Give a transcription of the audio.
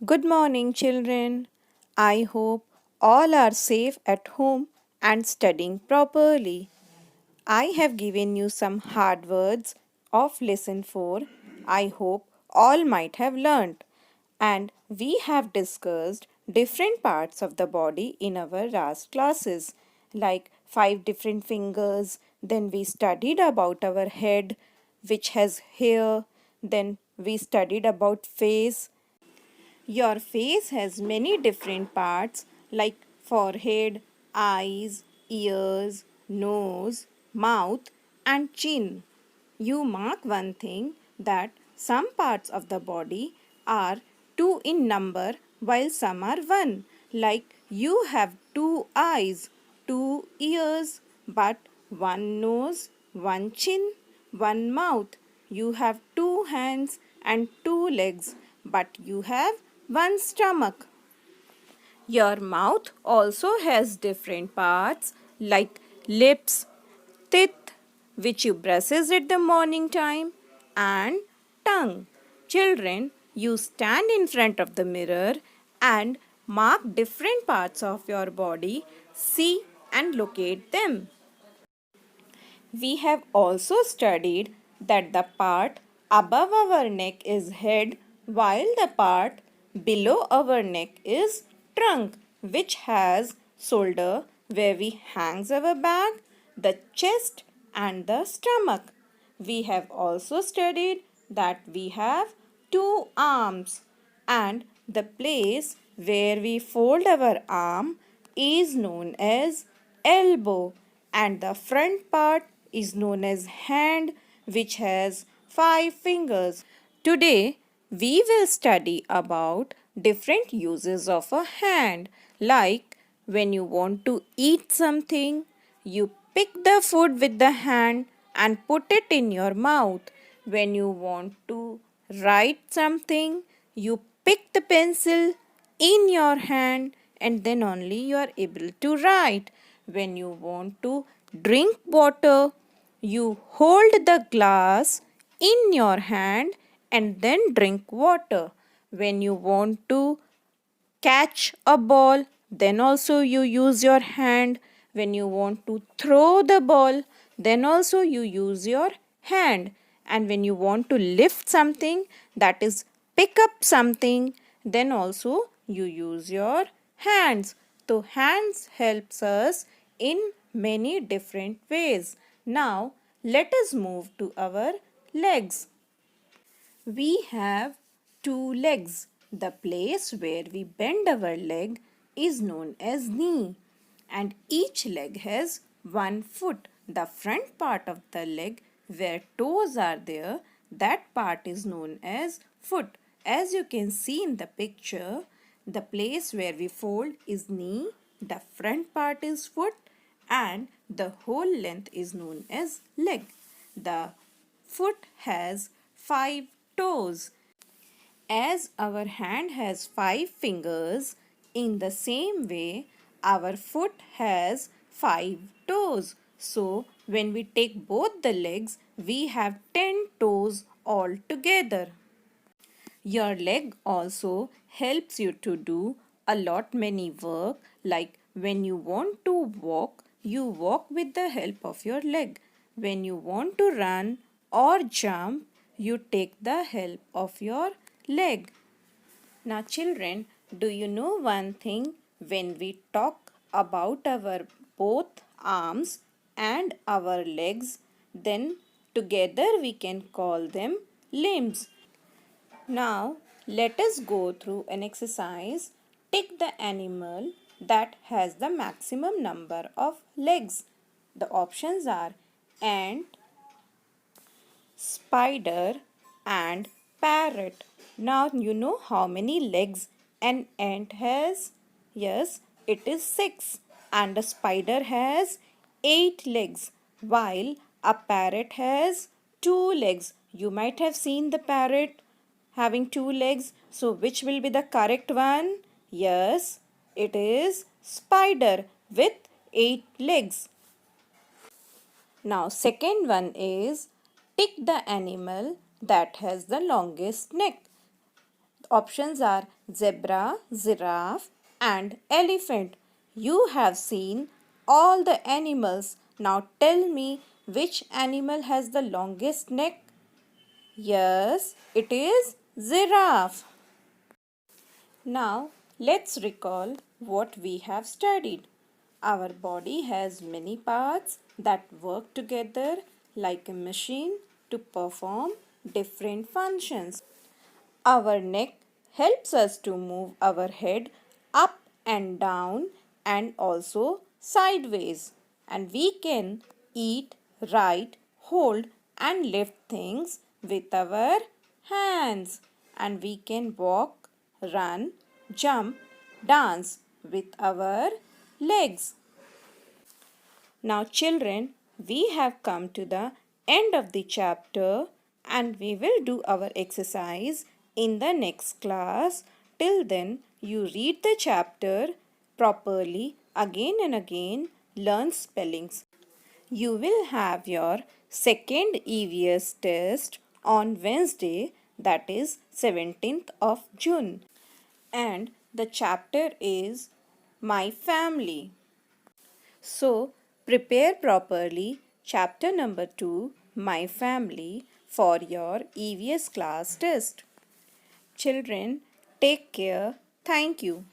Good morning, children. I hope all are safe at home and studying properly. I have given you some hard words of lesson 4. I hope all might have learnt. And we have discussed different parts of the body in our last classes, like 5 different fingers. Then we studied about our head, which has hair. Then we studied about face. Your face has many different parts like forehead, eyes, ears, nose, mouth, and chin. You mark one thing that some parts of the body are two in number while some are one. Like you have two eyes, two ears, but one nose, one chin, one mouth. You have two hands and two legs, but you have one stomach. Your mouth also has different parts like lips, teeth, which you brushes at the morning time, and tongue. Children, you stand in front of the mirror and mark different parts of your body, see and locate them. We have also studied that the part above our neck is head while the part below our neck is trunk, which has shoulder where we hangs our bag, the chest and the stomach. We have also studied that we have two arms and the place where we fold our arm is known as elbow and the front part is known as hand, which has 5 fingers. Today we will study about different uses of a hand, like when you want to eat something, you pick the food with the hand and put it in your mouth. When you want to write something, you pick the pencil in your hand and then only you are able to write. When you want to drink water, you hold the glass in your hand and then drink water. When you want to catch a ball, then also you use your hand. When you want to throw the ball, then also you use your hand. And when you want to lift something, that is pick up something, then also you use your hands. So hands helps us in many different ways. Now let us move to our legs. We have two legs. The place where we bend our leg is known as knee, and each leg has one foot. The front part of the leg where toes are there, that part is known as foot. As you can see in the picture, the place where we fold is knee, the front part is foot, and the whole length is known as leg. The foot has 5 toes. As our hand has 5 fingers, in the same way, our foot has 5 toes. So, when we take both the legs, we have 10 toes altogether. Your leg also helps you to do a lot many work, like when you want to walk, you walk with the help of your leg. When you want to run or jump, you take the help of your leg. Now children, do you know one thing? When we talk about our both arms and our legs, then together we can call them limbs. Now, let us go through an exercise. Take the animal that has the maximum number of legs. The options are ant, spider, and parrot. Now, you know how many legs an ant has? Yes, it is 6. And a spider has 8 legs, while a parrot has 2 legs. You might have seen the parrot having 2 legs. So which will be the correct one? Yes, it is spider with 8 legs. Now second one is tick the animal that has the longest neck. Options are zebra, giraffe, and elephant. You have seen all the animals. Now tell me which animal has the longest neck? Yes, it is giraffe. Now let's recall what we have studied. Our body has many parts that work together like a machine to perform different functions. Our neck helps us to move our head up and down and also sideways. And we can eat, write, hold and lift things with our hands. And we can walk, run, jump, dance with our legs. Now, children, we have come to the end of the chapter and we will do our exercise in the next class. Till then, you read the chapter properly again and again, learn spellings. You will have your second EVS test on Wednesday, that is 17th of June. And the chapter is My Family. So, prepare properly chapter number 2, My Family, for your EVS class test. Children, take care. Thank you.